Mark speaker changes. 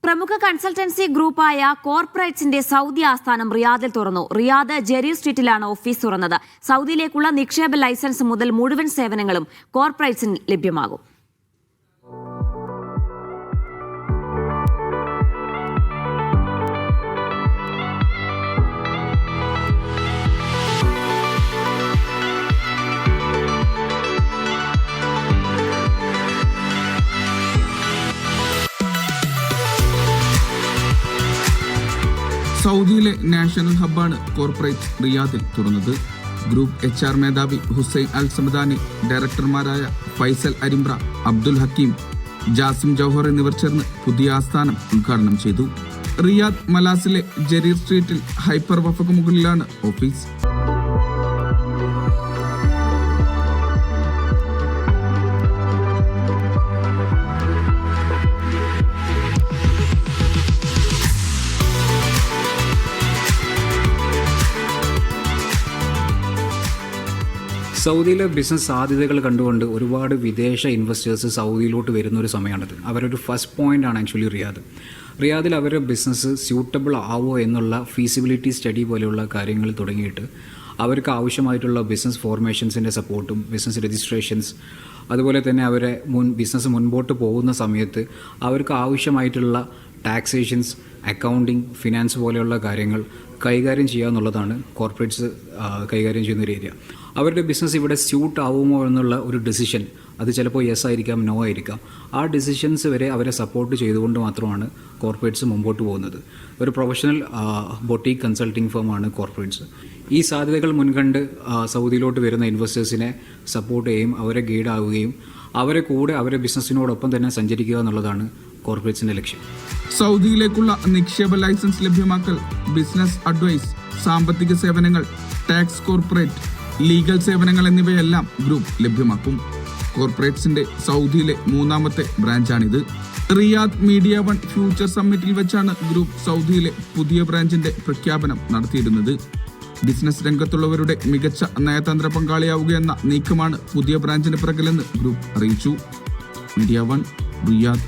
Speaker 1: പ്രമുഖ consultancy ഗ്രൂപ്പായ കോർപ്പറേറ്റ്സിന്റെ Saudi ആസ്ഥാനം റിയാദിൽ തുറന്നു. റിയാദ് ജെരീർ സ്ട്രീറ്റിലാണ് ഓഫീസ് തുറന്നത്. സൗദിയിലേക്കുള്ള നിക്ഷേപ ലൈസൻസ് മുതൽ മുഴുവൻ സേവനങ്ങളും കോർപ്പറേറ്റ്സിന് ലഭ്യമാകും.
Speaker 2: സൗദിയിലെ നാഷണൽ ഹബ്ബാണ് കോർപ്പറേറ്റ് റിയാദിൽ തുറന്നത്. ഗ്രൂപ്പ് HR മേധാവി ഹുസൈൻ അൽ സമദാനി, ഡയറക്ടർമാരായ ഫൈസൽ അരിമ്പ്ര, അബ്ദുൽ ഹക്കീം, ജാസിം ജൗഹർ എന്നിവർ ചേർന്ന് പുതിയ ആസ്ഥാനം ഉദ്ഘാടനം ചെയ്തു. റിയാദ് മലാസിലെ ജെരീർ സ്ട്രീറ്റിൽ ഹൈപ്പർ വഫക്ക് മുകളിലാണ് ഓഫീസ്.
Speaker 3: സൗദിയിലെ ബിസിനസ് സാധ്യതകൾ കണ്ടുകൊണ്ട് ഒരുപാട് വിദേശ ഇൻവെസ്റ്റേഴ്സ് സൗദിയിലോട്ട് വരുന്നൊരു സമയമാണിത്. അവരൊരു ഫസ്റ്റ് പോയിൻ്റാണ് ആക്ച്വലി റിയാദിൽ അവരുടെ ബിസിനസ് സ്യൂട്ടബിൾ ആവോ എന്നുള്ള ഫീസിബിലിറ്റി സ്റ്റഡി പോലെയുള്ള കാര്യങ്ങൾ തുടങ്ങിയിട്ട് അവർക്ക് ആവശ്യമായിട്ടുള്ള ബിസിനസ് ഫോർമേഷൻസിൻ്റെ സപ്പോർട്ടും ബിസിനസ് രജിസ്ട്രേഷൻസ്, അതുപോലെ തന്നെ അവരെ ബിസിനസ് മുൻപോട്ട് പോകുന്ന സമയത്ത് അവർക്ക് ആവശ്യമായിട്ടുള്ള ടാക്സേഷൻസ്, അക്കൗണ്ടിങ്, ഫിനാൻസ് പോലെയുള്ള കാര്യങ്ങൾ കൈകാര്യം ചെയ്യുക എന്നുള്ളതാണ് കോർപ്പറേറ്റ്സ് കൈകാര്യം ചെയ്യുന്ന ഒരു ഏരിയ. അവരുടെ ബിസിനസ് ഇവിടെ സ്യൂട്ട് ആവുമോ എന്നുള്ള ഒരു ഡിസിഷൻ, അത് ചിലപ്പോൾ യെസ് ആയിരിക്കാം, നോ ആയിരിക്കാം. ആ ഡിസിഷൻസ് വരെ അവരെ സപ്പോർട്ട് ചെയ്തുകൊണ്ട് മാത്രമാണ് കോർപ്പറേറ്റ്സ് മുമ്പോട്ട് പോകുന്നത്. ഒരു പ്രൊഫഷണൽ ബൊട്ടീക്ക് കൺസൾട്ടിംഗ് ഫേമാണ് കോർപ്പറേറ്റ്സ്. ഈ സാധ്യതകൾ മുൻകണ്ട് സൗദിയിലോട്ട് വരുന്ന ഇൻവെസ്റ്റേഴ്സിനെ സപ്പോർട്ട് ചെയ്യുകയും അവരെ ഗൈഡാവുകയും അവരെ കൂടെ അവരെ ബിസിനസ്സിനോടൊപ്പം തന്നെ സഞ്ചരിക്കുക എന്നുള്ളതാണ് കോർപ്പറേറ്റ്സിൻ്റെ ലക്ഷ്യം.
Speaker 2: സൗദിയിലേക്കുള്ള നിക്ഷേപ ലൈസൻസ് ലഭ്യമാക്കൽ, ബിസിനസ് അഡ്വൈസ്, സാമ്പത്തിക സേവനങ്ങൾ, ടാക്സ്, കോർപ്പറേറ്റ്, ലീഗൽ സേവനങ്ങൾ എന്നിവയെല്ലാം ഗ്രൂപ്പ് ലഭ്യമാക്കും. കോർപ്പറേറ്റ്സിന്റെ സൗദിയിലെ 3ാമത്തെ ബ്രാഞ്ചാണിത്. റിയാദ് മീഡിയ വൺ ഫ്യൂച്ചർ സമ്മിറ്റിൽ വെച്ചാണ് ഗ്രൂപ്പ് സൗദിയിലെ പുതിയ ബ്രാഞ്ചിന്റെ പ്രഖ്യാപനം നടത്തിയിരുന്നത്. ബിസിനസ് രംഗത്തുള്ളവരുടെ മികച്ച നയതന്ത്ര പങ്കാളിയാവുകയെന്ന നീക്കമാണ് പുതിയ ബ്രാഞ്ചിന് പിറകിലെന്ന് ഗ്രൂപ്പ് അറിയിച്ചു. Media one, Riyadh.